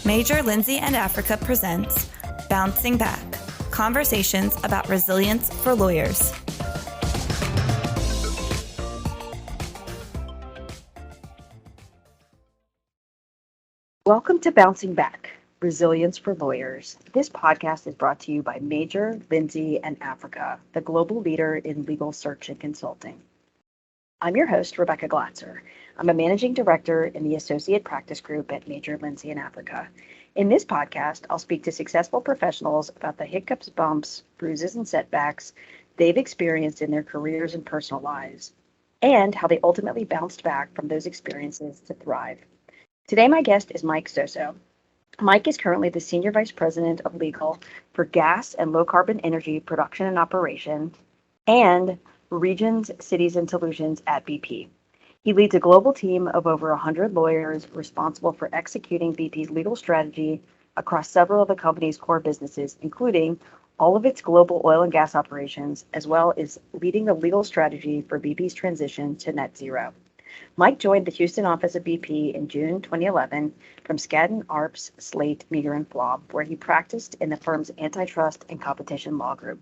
Major Lindsay and Africa presents Bouncing Back, conversations about resilience for lawyers. Welcome to Bouncing Back, Resilience for Lawyers. This podcast is brought to you by Major, Lindsay, and Africa, the global leader in legal search and consulting. I'm your host, Rebecca Glatzer. I'm a managing director in the associate practice group at Major, Lindsay, and Africa. In this podcast, I'll speak to successful professionals about the hiccups, bumps, bruises, and setbacks they've experienced in their careers and personal lives, and how they ultimately bounced back from those experiences to thrive. Today, my guest is Mike Sosso. Mike is currently the Senior Vice President of Legal for Gas and Low Carbon Energy Production and Operation and Regions, Cities, and Solutions at BP. He leads a global team of over 100 lawyers responsible for executing BP's legal strategy across several of the company's core businesses, including all of its global oil and gas operations, as well as leading the legal strategy for BP's transition to net zero. Mike joined the Houston office of BP in June 2011 from Skadden Arps, Slate, Meagher & Flom, where he practiced in the firm's antitrust and competition law group.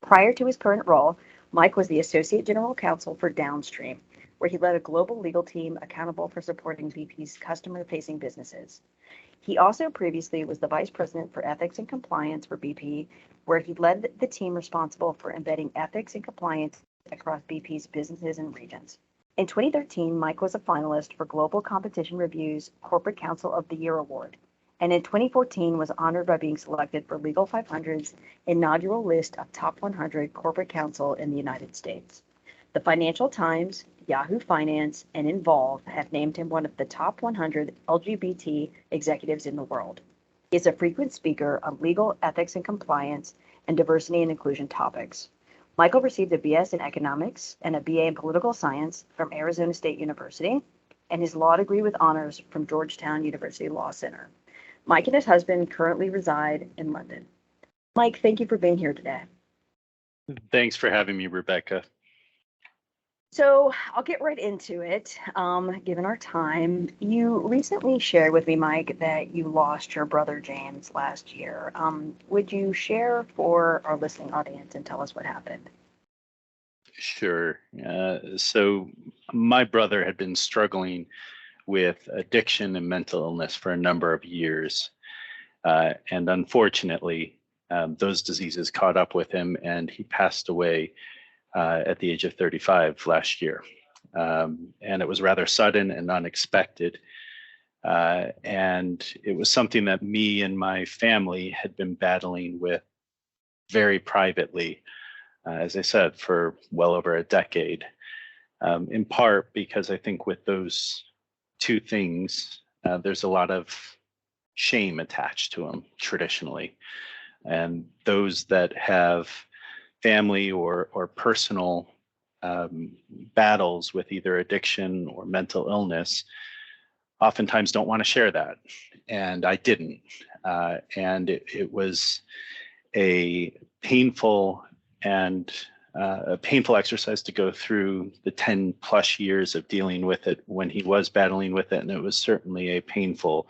Prior to his current role, Mike was the Associate General Counsel for Downstream, where he led a global legal team accountable for supporting BP's customer-facing businesses. He also previously was the Vice President for Ethics and Compliance for BP, where he led the team responsible for embedding ethics and compliance across BP's businesses and regions. In 2013, Mike was a finalist for Global Competition Review's Corporate Counsel of the Year Award, and in 2014 was honored by being selected for Legal 500's inaugural list of top 100 corporate counsel in the United States. The Financial Times, Yahoo Finance, and Involve have named him one of the top 100 LGBT executives in the world. He is a frequent speaker on legal, ethics and compliance, and diversity and inclusion topics. Michael received a BS in economics and a BA in political science from Arizona State University, and his law degree with honors from Georgetown University Law Center. Mike and his husband currently reside in London. Mike, thank you for being here today. Thanks for having me, Rebecca. So I'll get right into it, given our time. You recently shared with me, Mike, that you lost your brother James last year. Would you share for our listening audience and tell us what happened? Sure. So my brother had been struggling with addiction and mental illness for a number of years. And unfortunately, those diseases caught up with him and he passed away at the age of 35 last year. And it was rather sudden and unexpected. And it was something that me and my family had been battling with very privately, as I said, for well over a decade, in part because I think with those two things, there's a lot of shame attached to them traditionally. And those that have family or personal battles with either addiction or mental illness oftentimes don't want to share that. And I didn't. And it was a painful exercise to go through the 10 plus years of dealing with it when he was battling with it. And it was certainly a painful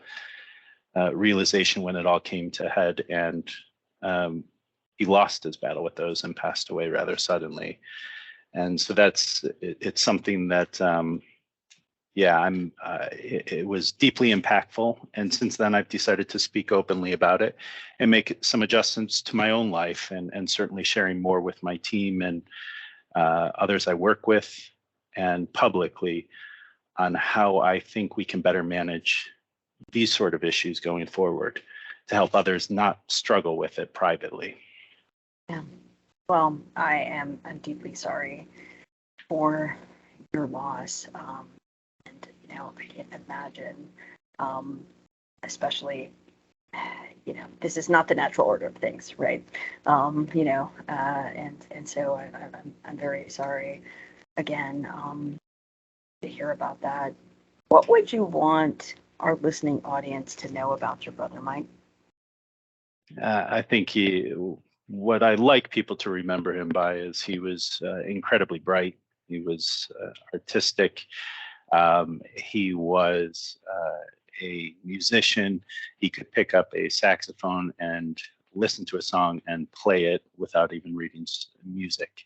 realization when it all came to head. And he lost his battle with those and passed away rather suddenly. And so it's something that, it was deeply impactful. And since then, I've decided to speak openly about it and make some adjustments to my own life and certainly sharing more with my team and others I work with and publicly on how I think we can better manage these sort of issues going forward to help others not struggle with it privately. Yeah. Well, I'm deeply sorry for your loss. And, I can't imagine, especially, this is not the natural order of things, right? And so I'm very sorry again, to hear about that. What would you want our listening audience to know about your brother, Mike? I think what I like people to remember him by is he was incredibly bright. He was artistic. He was a musician. He could pick up a saxophone and listen to a song and play it without even reading music.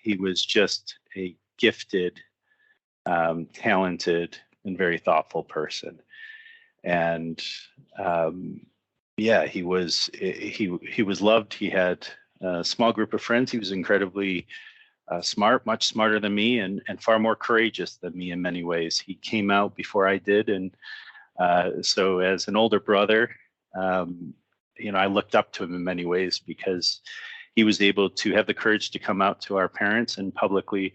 He was just a gifted, talented, and very thoughtful person. And yeah, he was loved. He had a small group of friends. He was incredibly smart, much smarter than me, and far more courageous than me in many ways. He came out before I did, and so as an older brother, I looked up to him in many ways because he was able to have the courage to come out to our parents and publicly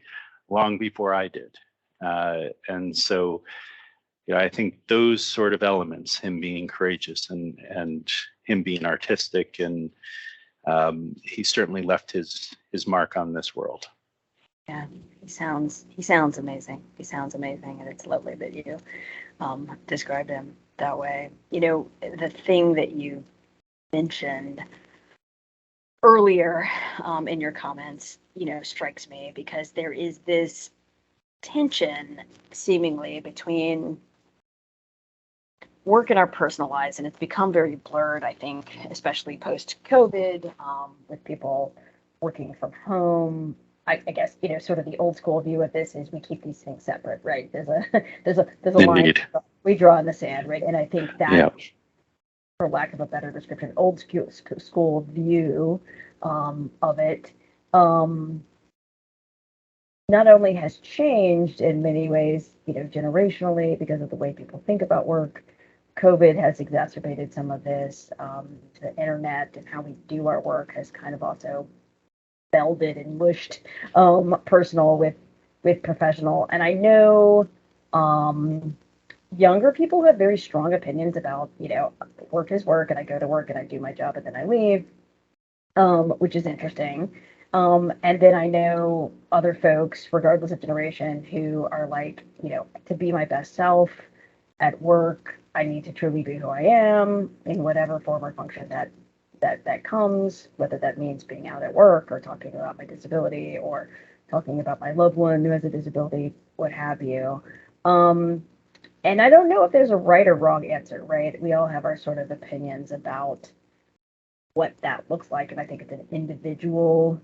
long before I did. And so, I think those sort of elements, him being courageous and him being artistic, and he certainly left his mark on this world. Yeah, he sounds amazing. He sounds amazing, and it's lovely that you described him that way. The thing that you mentioned earlier in your comments, strikes me because there is this tension seemingly between work and our personal lives, and it's become very blurred, I think, especially post-COVID, with people working from home. I guess, sort of the old school view of this is we keep these things separate, right? There's a line we draw in the sand, right? And I think that, for lack of a better description, old school view of it, not only has changed in many ways, generationally because of the way people think about work. COVID has exacerbated some of this. The internet and how we do our work has kind of also melded and mushed personal with professional. And I know younger people have very strong opinions about, work is work, and I go to work and I do my job and then I leave, which is interesting. And then I know other folks, regardless of generation, who are like, to be my best self at work, I need to truly be who I am in whatever form or function that comes, whether that means being out at work or talking about my disability or talking about my loved one who has a disability, what have you. And I don't know if there's a right or wrong answer, right? We all have our sort of opinions about what that looks like. And I think it's an individual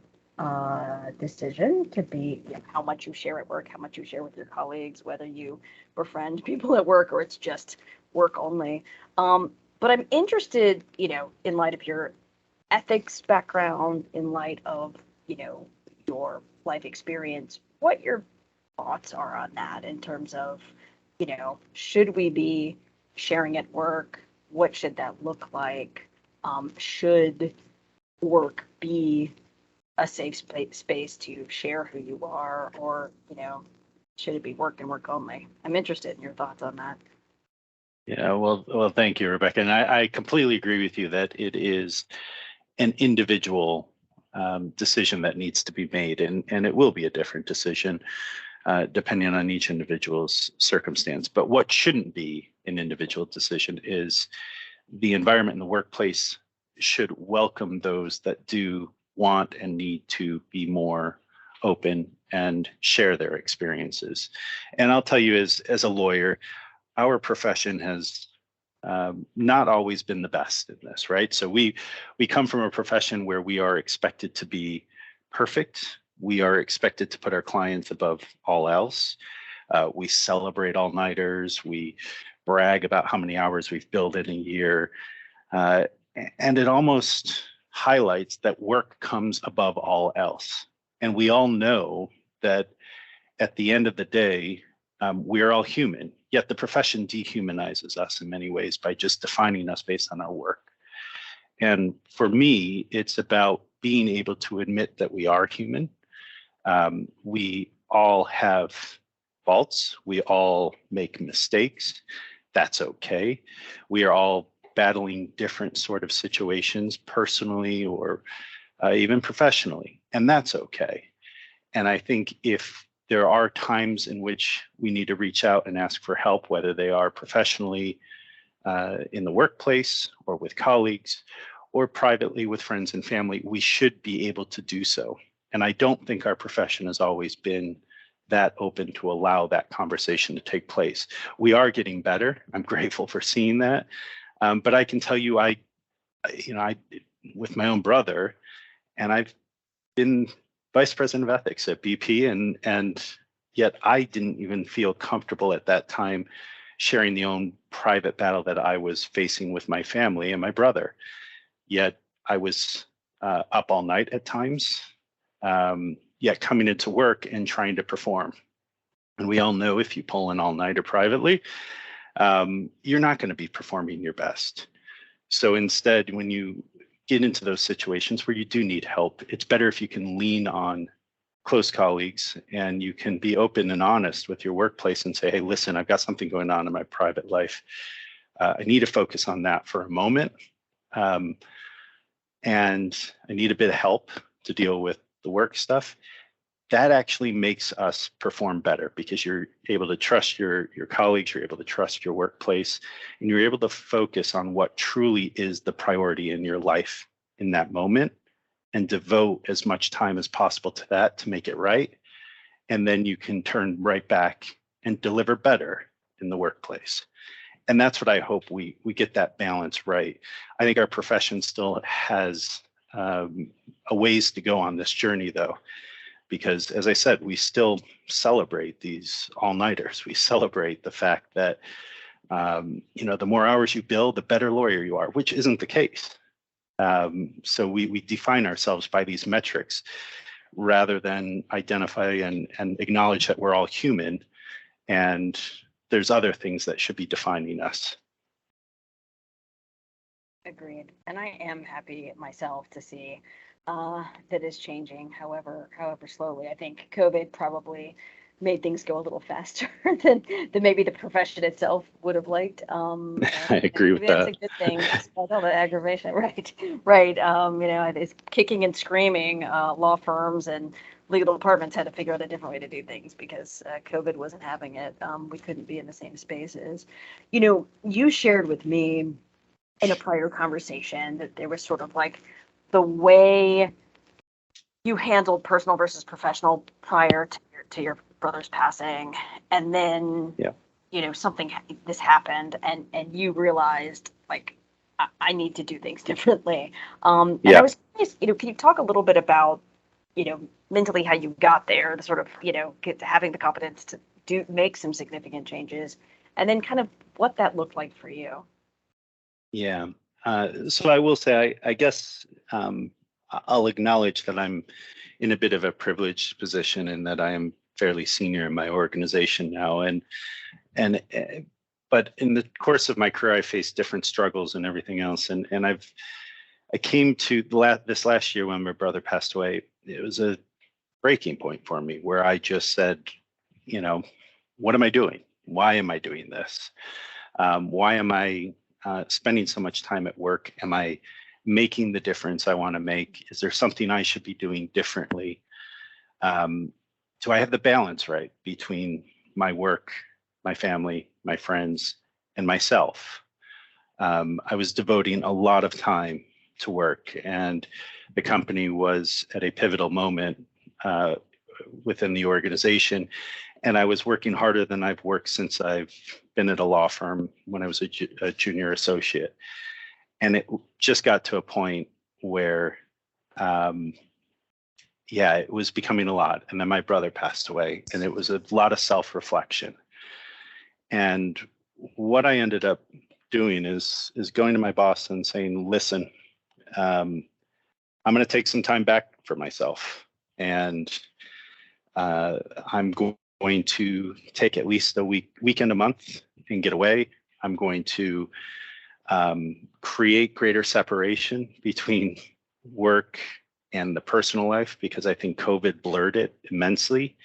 decision to be how much you share at work, how much you share with your colleagues, whether you befriend people at work or it's just work only. But I'm interested, in light of your ethics background, in light of, your life experience, what your thoughts are on that in terms of, should we be sharing at work? What should that look like? Should work be a safe space to share who you are, or, should it be work and work only? I'm interested in your thoughts on that. Yeah, well, thank you, Rebecca. And I completely agree with you that it is an individual decision that needs to be made, and it will be a different decision depending on each individual's circumstance. But what shouldn't be an individual decision is the environment in the workplace should welcome those that do want and need to be more open and share their experiences. And I'll tell you, as a lawyer, our profession has not always been the best in this, right? So we come from a profession where we are expected to be perfect. We are expected to put our clients above all else. We celebrate all-nighters. We brag about how many hours we've billed in a year. And it almost highlights that work comes above all else. And we all know that at the end of the day, we're all human, yet the profession dehumanizes us in many ways by just defining us based on our work. And for me, it's about being able to admit that we are human. We all have faults. We all make mistakes. That's okay. We are all battling different sort of situations personally or even professionally, and that's okay. And I think if there are times in which we need to reach out and ask for help, whether they are professionally in the workplace or with colleagues or privately with friends and family, we should be able to do so. And I don't think our profession has always been that open to allow that conversation to take place. We are getting better. I'm grateful for seeing that. But I can tell you, I with my own brother, and I've been vice president of ethics at BP, and yet I didn't even feel comfortable at that time sharing the own private battle that I was facing with my family and my brother. Yet I was up all night at times, yet coming into work and trying to perform. And we all know if you pull an all-nighter privately, you're not going to be performing your best. So instead, when you get into those situations where you do need help, it's better if you can lean on close colleagues and you can be open and honest with your workplace and say, hey, listen, I've got something going on in my private life. I need to focus on that for a moment. And I need a bit of help to deal with the work stuff. That actually makes us perform better because you're able to trust your colleagues, you're able to trust your workplace, and you're able to focus on what truly is the priority in your life in that moment and devote as much time as possible to that to make it right. And then you can turn right back and deliver better in the workplace. And that's what I hope we get that balance right. I think our profession still has a ways to go on this journey, though. Because as I said, we still celebrate these all-nighters. We celebrate the fact that, the more hours you build, the better lawyer you are, which isn't the case. So we define ourselves by these metrics rather than identify and acknowledge that we're all human and there's other things that should be defining us. Agreed. And I am happy myself to see that is changing, however slowly. I think COVID probably made things go a little faster than maybe the profession itself would have liked. I agree with that. That's a good thing, despite all the aggravation. Right. It's kicking and screaming. Law firms and legal departments had to figure out a different way to do things because COVID wasn't having it. We couldn't be in the same spaces. You shared with me in a prior conversation that there was sort of like the way you handled personal versus professional prior to your brother's passing, and then something this happened, and you realized like I need to do things differently. And I was curious, can you talk a little bit about mentally how you got there, the sort of get to having the competence to make some significant changes, and then kind of what that looked like for you. Yeah. So I will say, I guess I'll acknowledge that I'm in a bit of a privileged position and that I am fairly senior in my organization now. But in the course of my career, I faced different struggles and everything else. And I came to this last year when my brother passed away. It was a breaking point for me where I just said, what am I doing? Why am I doing this? Why am I spending so much time at work? Am I making the difference I want to make? Is there something I should be doing differently? Do I have the balance right between my work, my family, my friends, and myself? I was devoting a lot of time to work, and the company was at a pivotal moment within the organization. And I was working harder than I've worked since I've been at a law firm when I was a junior associate. And it just got to a point where, it was becoming a lot. And then my brother passed away, and it was a lot of self-reflection. And what I ended up doing is going to my boss and saying, listen, I'm going to take some time back for myself. And I'm going to take at least a weekend a month and get away. I'm going to create greater separation between work and the personal life because I think COVID blurred it immensely.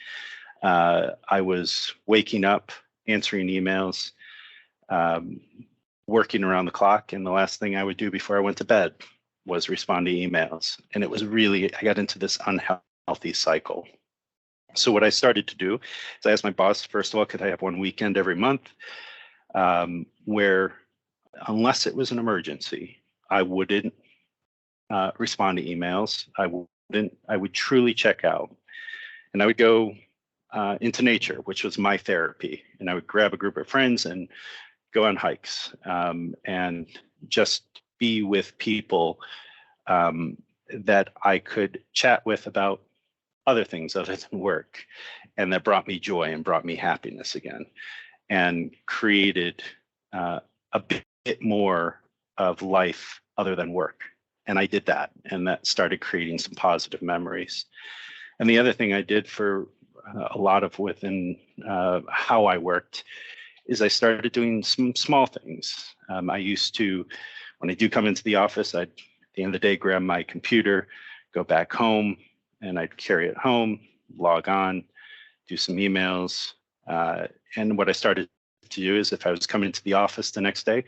I was waking up, answering emails, working around the clock, and the last thing I would do before I went to bed was respond to emails. And it was really, I got into this unhealthy cycle. So what I started to do is I asked my boss, first of all, could I have one weekend every month where, unless it was an emergency, I wouldn't respond to emails. I would truly check out. And I would go into nature, which was my therapy. And I would grab a group of friends and go on hikes and just be with people that I could chat with about other things other than work, and that brought me joy and brought me happiness again, and created a bit more of life other than work. And I did that, and that started creating some positive memories. And the other thing I did for a lot of within how I worked is I started doing some small things. I used to, when I do come into the office, I'd, at the end of the day, grab my computer, go back home, and I'd carry it home, log on, do some emails. And what I started to do is if I was coming into the office the next day,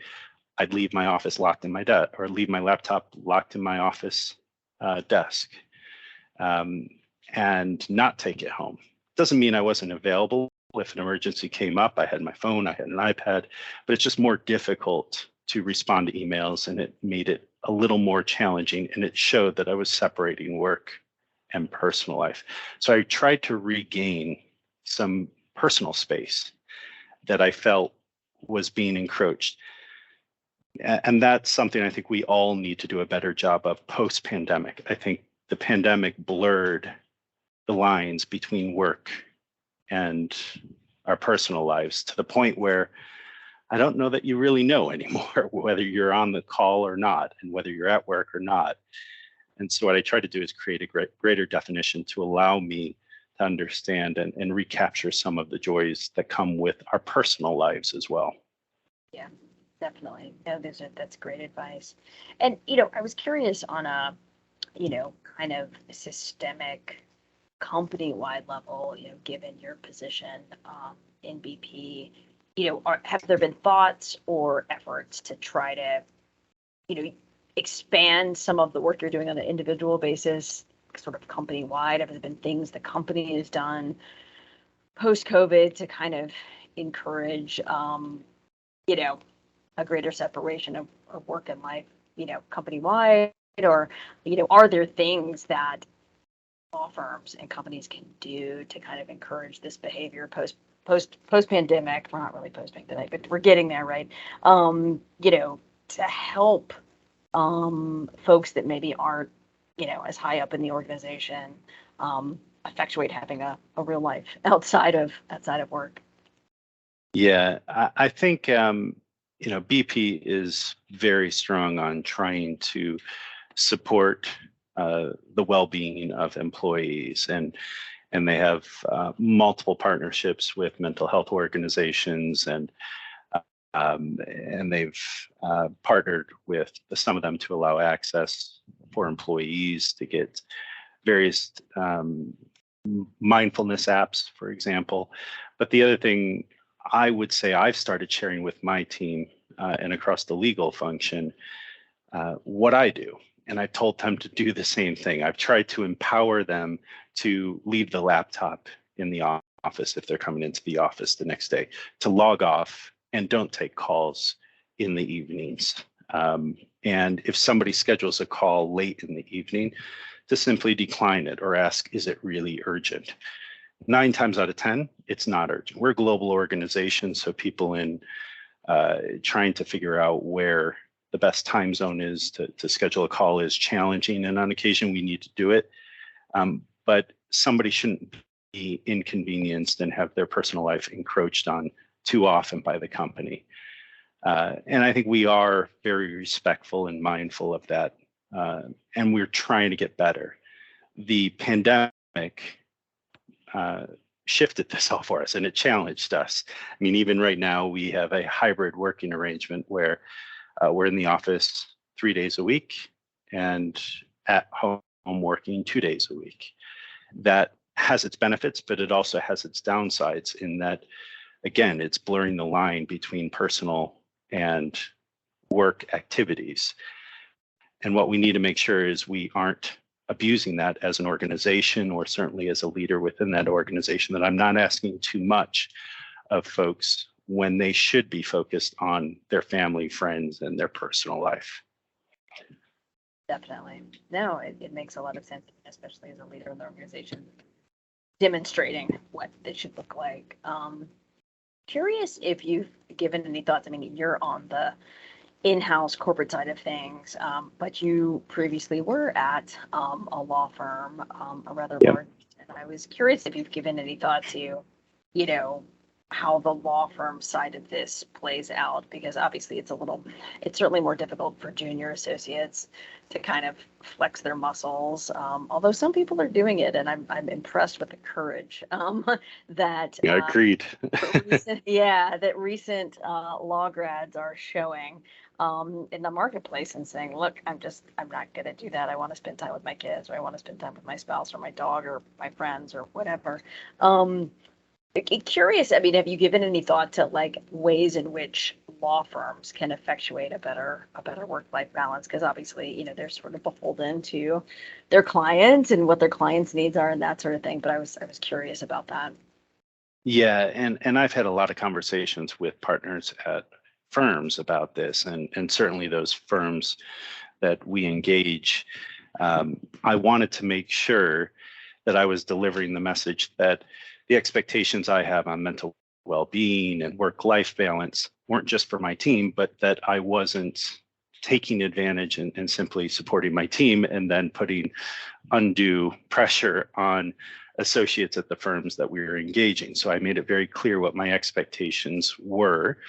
I'd leave my office locked in my desk, or leave my laptop locked in my office desk, and not take it home. Doesn't mean I wasn't available. If an emergency came up, I had my phone, I had an iPad, but it's just more difficult to respond to emails, and it made it a little more challenging, and it showed that I was separating work and personal life. So I tried to regain some personal space that I felt was being encroached. And that's something I think we all need to do a better job of post-pandemic. I think the pandemic blurred the lines between work and our personal lives to the point where I don't know that you really know anymore whether you're on the call or not, and whether you're at work or not. And so what I try to do is create a greater definition to allow me to understand and recapture some of the joys that come with our personal lives as well. Yeah, definitely. No, that's great advice. And, I was curious on a, kind of systemic company-wide level, given your position in BP, have there been thoughts or efforts to try to, expand some of the work you're doing on an individual basis, sort of company-wide? Have there been things the company has done post-COVID to kind of encourage, a greater separation of work and life, company-wide? Or, are there things that law firms and companies can do to kind of encourage this behavior post-pandemic? We're not really post-pandemic, but we're getting there, right? To help folks that maybe aren't, as high up in the organization, effectuate having a real life outside of work. Yeah, I think BP is very strong on trying to support the well-being of employees, and they have multiple partnerships with mental health organizations, and they've partnered with some of them to allow access for employees to get various mindfulness apps, for example. But the other thing I would say I've started sharing with my team and across the legal function, what I do. And I told them to do the same thing. I've tried to empower them to leave the laptop in the office if they're coming into the office the next day, to log off and don't take calls in the evenings. And if somebody schedules a call late in the evening, to simply decline it or ask, is it really urgent? 9 times out of 10, it's not urgent. We're a global organization, so people in trying to figure out where the best time zone is to schedule a call is challenging, and on occasion we need to do it. But somebody shouldn't be inconvenienced and have their personal life encroached on too often by the company. And I think we are very respectful and mindful of that, and we're trying to get better. The pandemic shifted this all for us, and it challenged us. I mean, even right now, we have a hybrid working arrangement where we're in the office 3 days a week and at home working 2 days a week. That has its benefits, but it also has its downsides in that, again, it's blurring the line between personal and work activities. And what we need to make sure is we aren't abusing that as an organization, or certainly as a leader within that organization, that I'm not asking too much of folks when they should be focused on their family, friends, and their personal life. Definitely. No, it makes a lot of sense, especially as a leader in the organization, demonstrating what it should look like. Curious if you've given any thoughts. I mean, you're on the in-house corporate side of things, but you previously were at a law firm, a rather Yeah. large, and I was curious if you've given any thought to, you know, how the law firm side of this plays out, because obviously it's certainly more difficult for junior associates to kind of flex their muscles. Although some people are doing it, and I'm impressed with the courage that Yeah, agreed. recent law grads are showing in the marketplace and saying, look, I'm not going to do that. I want to spend time with my kids, or I want to spend time with my spouse or my dog or my friends or whatever. Curious, I mean, have you given any thought to like ways in which law firms can effectuate a better work-life balance? Because obviously, they're sort of beholden to their clients and what their clients' needs are and that sort of thing. But I was curious about that. Yeah, and I've had a lot of conversations with partners at firms about this, and certainly those firms that we engage. I wanted to make sure that I was delivering the message that the expectations I have on mental well-being and work-life balance weren't just for my team, but that I wasn't taking advantage and simply supporting my team and then putting undue pressure on associates at the firms that we were engaging. So I made it very clear what my expectations were,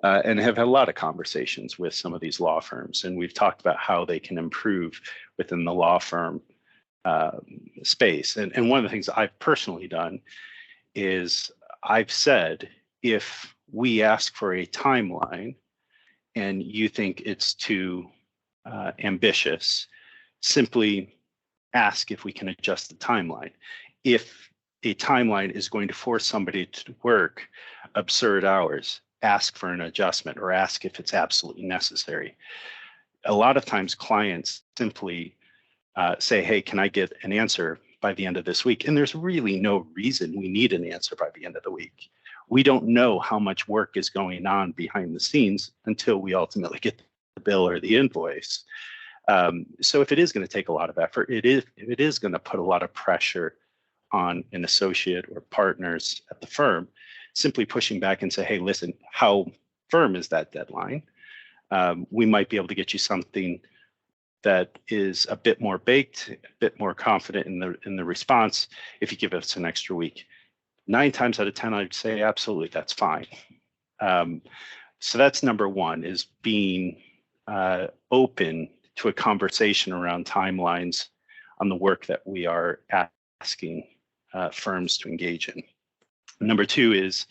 and have had a lot of conversations with some of these law firms. And we've talked about how they can improve within the law firm space. And one of the things I've personally done is I've said, if we ask for a timeline and you think it's too ambitious, simply ask if we can adjust the timeline. If a timeline is going to force somebody to work absurd hours, ask for an adjustment or ask if it's absolutely necessary. A lot of times clients simply say, hey, can I get an answer by the end of this week? And there's really no reason we need an answer by the end of the week. We don't know how much work is going on behind the scenes until we ultimately get the bill or the invoice. So if it is going to take a lot of effort, it is going to put a lot of pressure on an associate or partners at the firm, simply pushing back and say, hey, listen, how firm is that deadline? We might be able to get you something that is a bit more baked, a bit more confident in the response if you give us an extra week. 9 times out of 10, I'd say absolutely, that's fine. So that's number one, is being open to a conversation around timelines on the work that we are asking firms to engage in. Number two is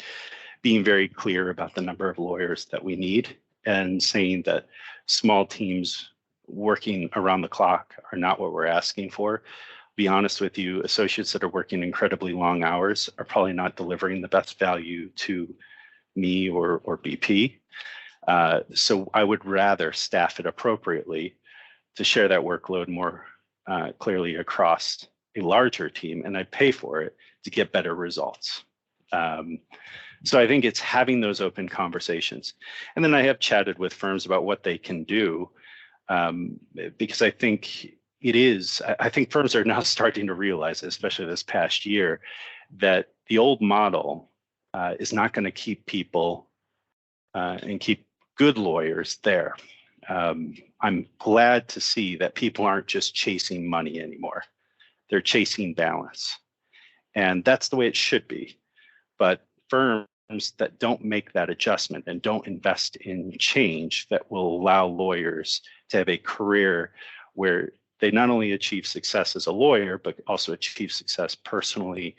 being very clear about the number of lawyers that we need and saying that small teams working around the clock are not what we're asking for. Be honest with you, associates that are working incredibly long hours are probably not delivering the best value to me or BP. So I would rather staff it appropriately to share that workload more clearly across a larger team, and I pay for it to get better results. So I think it's having those open conversations. And then I have chatted with firms about what they can do, because I think firms are now starting to realize, especially this past year, that the old model is not going to keep people and keep good lawyers there. I'm glad to see that people aren't just chasing money anymore. They're chasing balance. And that's the way it should be. But firms that don't make that adjustment and don't invest in change that will allow lawyers to have a career where they not only achieve success as a lawyer, but also achieve success personally,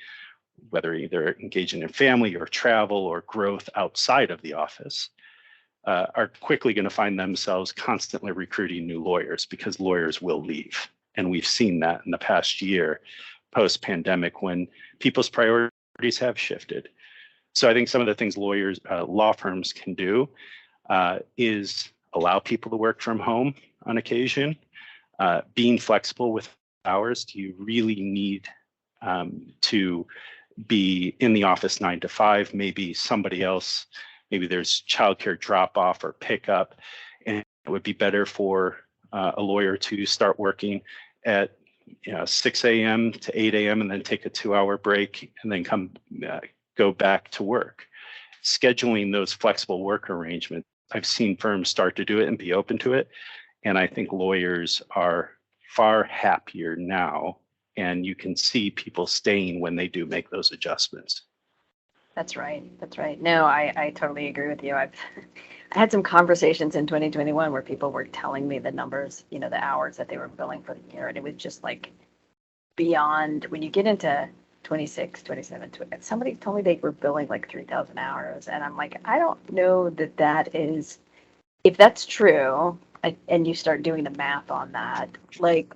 whether either engaging in family or travel or growth outside of the office, are quickly going to find themselves constantly recruiting new lawyers, because lawyers will leave. And we've seen that in the past year, post-pandemic, when people's priorities have shifted. So I think some of the things law firms can do is allow people to work from home on occasion, being flexible with hours. Do you really need to be in the office 9 to 5? Maybe somebody else, maybe there's childcare drop off or pickup, and it would be better for a lawyer to start working at 6 a.m. to 8 a.m. and then take a 2-hour break and then go back to work. Scheduling those flexible work arrangements, I've seen firms start to do it and be open to it. And I think lawyers are far happier now. And you can see people staying when they do make those adjustments. That's right. That's right. No, I totally agree with you. I had some conversations in 2021 where people were telling me the numbers, the hours that they were billing for the year. And it was just like beyond when you get into 26, 27, somebody told me they were billing like 3,000 hours. And I'm like, I don't know that is, if that's true, and you start doing the math on that, like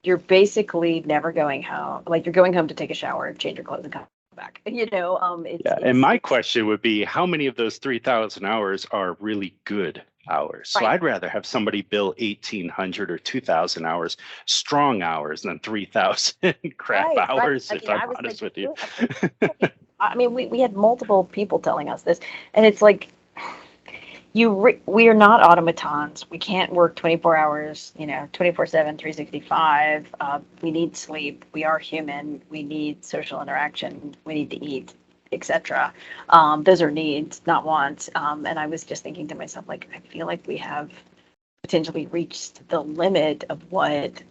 you're basically never going home. Like you're going home to take a shower, change your clothes and come back. And my question would be, how many of those 3,000 hours are really good hours? So Right. I'd rather have somebody bill 1,800 or 2,000 hours, strong hours, than 3,000 crap Right. hours, I if mean, I'm I was honest with thinking, you. I mean, we had multiple people telling us this, and it's like, we are not automatons. We can't work 24 hours, 24/7, 365. We need sleep. We are human. We need social interaction. We need to eat, etc. Those are needs, not wants. And I was just thinking to myself, like, I feel like we have potentially reached the limit of what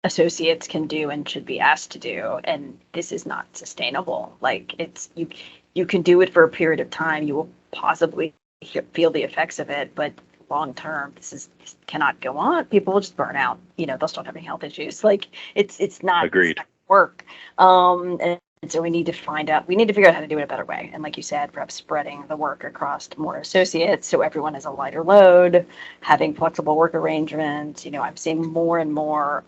associates can do and should be asked to do, and this is not sustainable. Like you can do it for a period of time. You will possibly feel the effects of it, but long term, this cannot go on. People will just burn out. They'll start having health issues. Like it's not Agreed. work. And so we need to figure out how to do it a better way. And like you said, perhaps spreading the work across more associates so everyone has a lighter load, having flexible work arrangements. I'm seeing more and more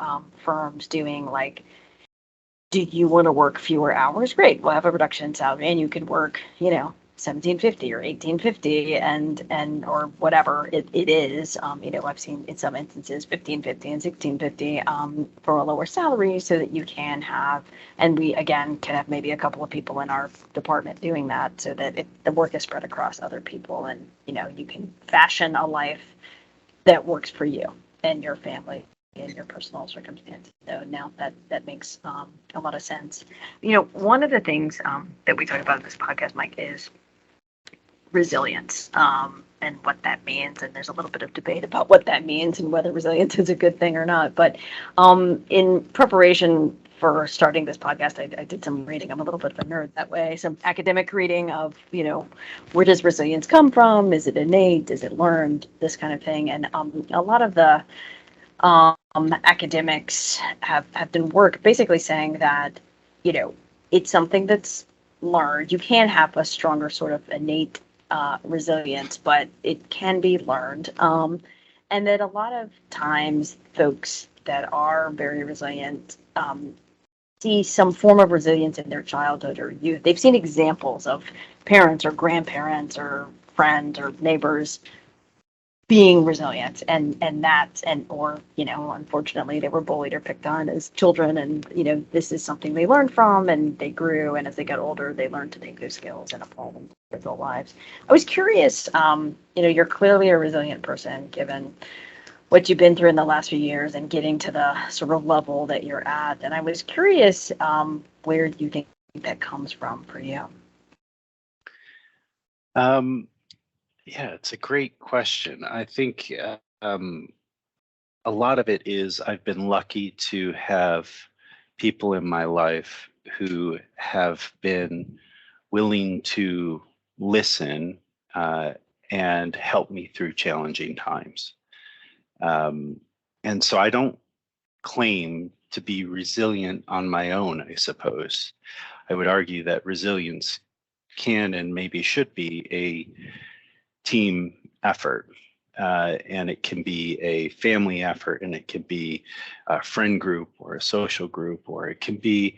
firms doing like, do you want to work fewer hours? Great, we'll have a reduction in salary and you can work, 1750 or 1850 and or whatever it is. I've seen in some instances 1550 and 1650 for a lower salary so that you can have, and we again can have maybe a couple of people in our department doing that so that the work is spread across other people and you can fashion a life that works for you and your family in your personal circumstances. So now that makes a lot of sense. One of the things that we talk about in this podcast, Mike, is resilience and what that means. And there's a little bit of debate about what that means and whether resilience is a good thing or not. But in preparation for starting this podcast, I did some reading. I'm a little bit of a nerd that way. Some academic reading of, where does resilience come from? Is it innate? Is it learned? This kind of thing. And a lot of the academics have done work basically saying that, it's something that's learned. You can have a stronger sort of innate resilience, but it can be learned. And that a lot of times folks that are very resilient see some form of resilience in their childhood or youth. They've seen examples of parents or grandparents or friends or neighbors being resilient or unfortunately they were bullied or picked on as children, and this is something they learned from and they grew, and as they got older they learned to take those skills and apply them to their lives. I was curious, you're clearly a resilient person given what you've been through in the last few years and getting to the sort of level that you're at, and I was curious where do you think that comes from for you? Yeah, it's a great question. I think a lot of it is I've been lucky to have people in my life who have been willing to listen and help me through challenging times. And so I don't claim to be resilient on my own, I suppose. I would argue that resilience can and maybe should be a team effort, and it can be a family effort, and it can be a friend group or a social group, or it can be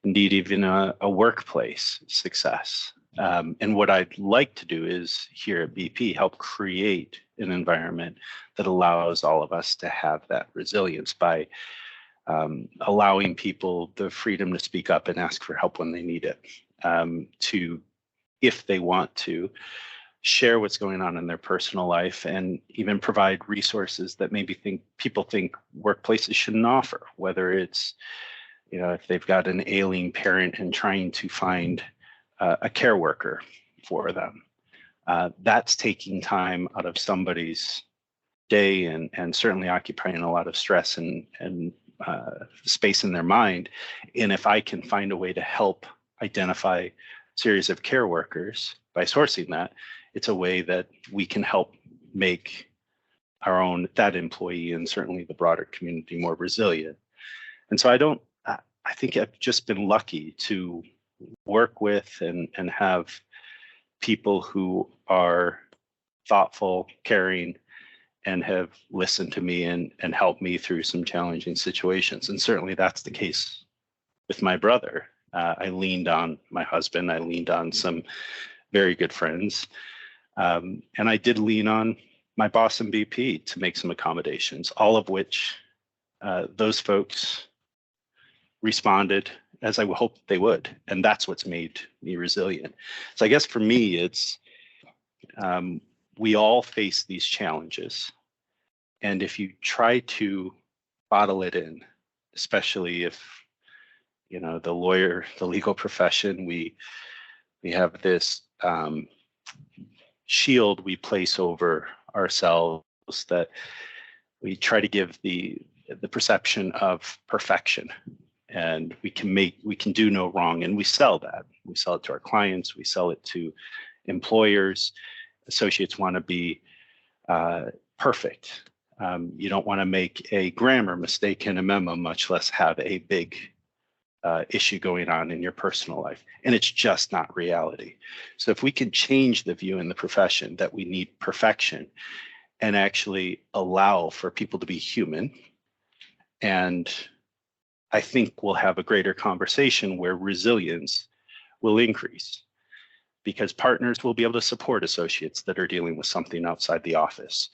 indeed even a workplace success. And what I'd like to do is here at BP help create an environment that allows all of us to have that resilience by allowing people the freedom to speak up and ask for help when they need it, to, if they want to, share what's going on in their personal life, and even provide resources that maybe people think workplaces shouldn't offer, whether it's, if they've got an ailing parent and trying to find a care worker for them. That's taking time out of somebody's day, and certainly occupying a lot of stress and space in their mind. And if I can find a way to help identify a series of care workers by sourcing that, it's a way that we can help make that employee and certainly the broader community more resilient. And so I think I've just been lucky to work with and have people who are thoughtful, caring, and have listened to me and helped me through some challenging situations. And certainly that's the case with my brother. I leaned on my husband. I leaned on some very good friends. And I did lean on my boss and BP to make some accommodations, all of which those folks responded as I hoped they would. And that's what's made me resilient. So I guess for me, it's we all face these challenges. And if you try to bottle it in, especially if, the legal profession, we have this shield we place over ourselves that we try to give the perception of perfection, and we can do no wrong, and we sell that. We sell it to our clients, we sell it to employers. Associates want to be perfect. You don't want to make a grammar mistake in a memo, much less have a big issue going on in your personal life. And it's just not reality. So if we can change the view in the profession that we need perfection and actually allow for people to be human, and I think we'll have a greater conversation where resilience will increase, because partners will be able to support associates that are dealing with something outside the office.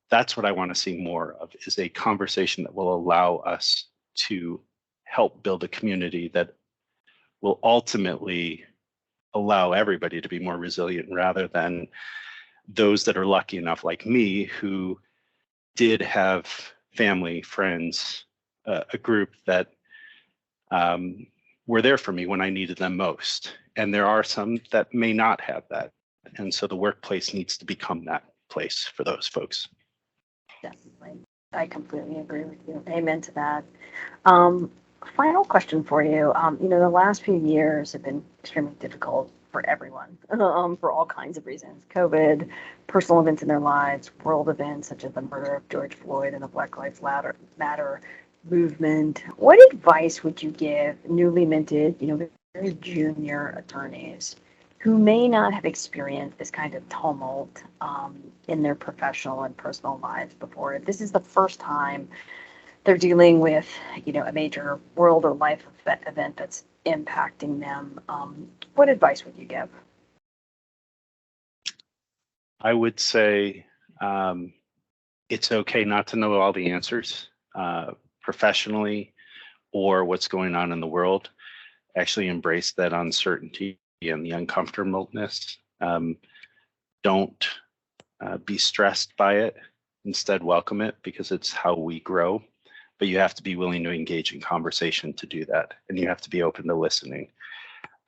That's what I want to see more of, is a conversation that will allow us to help build a community that will ultimately allow everybody to be more resilient, rather than those that are lucky enough, like me, who did have family, friends, a group that were there for me when I needed them most. And there are some that may not have that. And so the workplace needs to become that place for those folks. Definitely. I completely agree with you. Amen to that. Final question for you. The last few years have been extremely difficult for everyone, for all kinds of reasons. COVID, personal events in their lives, world events such as the murder of George Floyd and the Black Lives Matter movement. What advice would you give newly minted, very junior attorneys who may not have experienced this kind of tumult in their professional and personal lives before? If this is the first time they're dealing with, a major world or life event that's impacting them, what advice would you give? I would say it's okay not to know all the answers professionally or what's going on in the world. Actually embrace that uncertainty and the uncomfortableness. Don't be stressed by it. Instead, welcome it, because it's how we grow. But you have to be willing to engage in conversation to do that, and you have to be open to listening.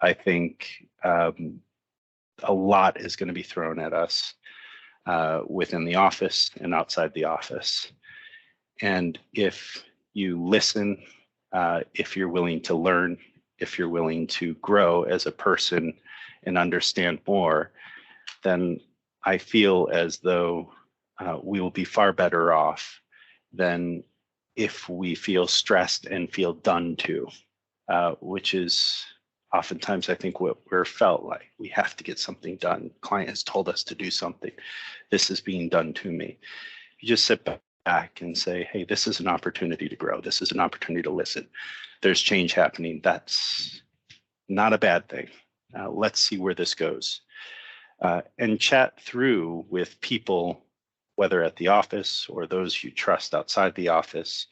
I think a lot is going to be thrown at us within the office and outside the office. And if you listen, if you're willing to learn, if you're willing to grow as a person and understand more, then I feel as though we will be far better off than if we feel stressed and feel done to, which is oftentimes, I think, what we're felt like. We have to get something done. Client has told us to do something. This is being done to me. You just sit back and say, hey, this is an opportunity to grow. This is an opportunity to listen. There's change happening. That's not a bad thing. Let's see where this goes. And chat through with people, whether at the office or those you trust outside the office,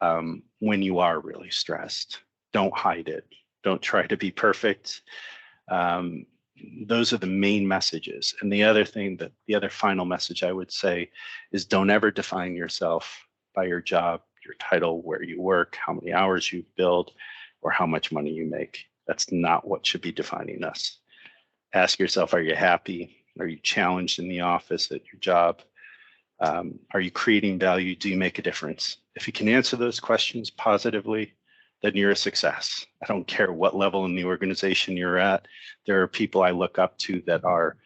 when you are really stressed. Don't hide it. Don't try to be perfect. those are the main messages. And the other final message I would say is don't ever define yourself by your job, your title, where you work, how many hours you build, or how much money you make. That's not what should be defining us. Ask yourself, are you happy? Are you challenged in the office, at your job? Are you creating value? Do you make a difference? If you can answer those questions positively, then you're a success. I don't care what level in the organization you're at. There are people I look up to that are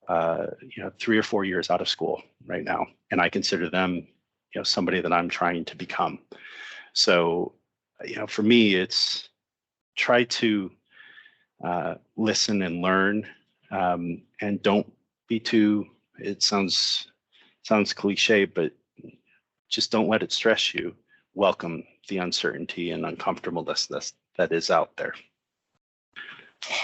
3 or 4 years out of school right now, and I consider them somebody that I'm trying to become. So for me, it's try to listen and learn, and don't be too, it sounds cliche, but just don't let it stress you. Welcome the uncertainty and uncomfortableness that is out there.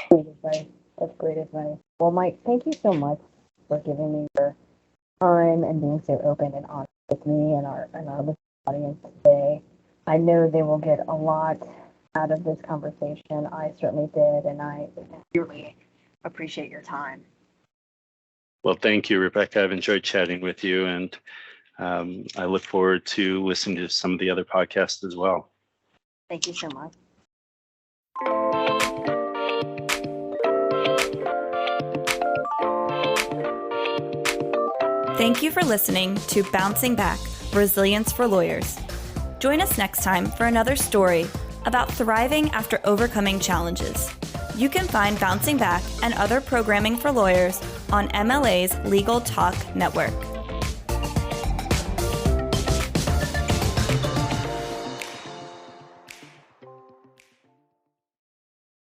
Great advice. That's great advice. Well, Mike, thank you so much for giving me your time and being so open and honest with me and our listening audience today. I know they will get a lot out of this conversation. I certainly did, and I really appreciate your time. Well, thank you, Rebecca. I've enjoyed chatting with you, and I look forward to listening to some of the other podcasts as well. Thank you so much. Thank you for listening to Bouncing Back, Resilience for Lawyers. Join us next time for another story about thriving after overcoming challenges. You can find Bouncing Back and other programming for lawyers on MLA's Legal Talk Network.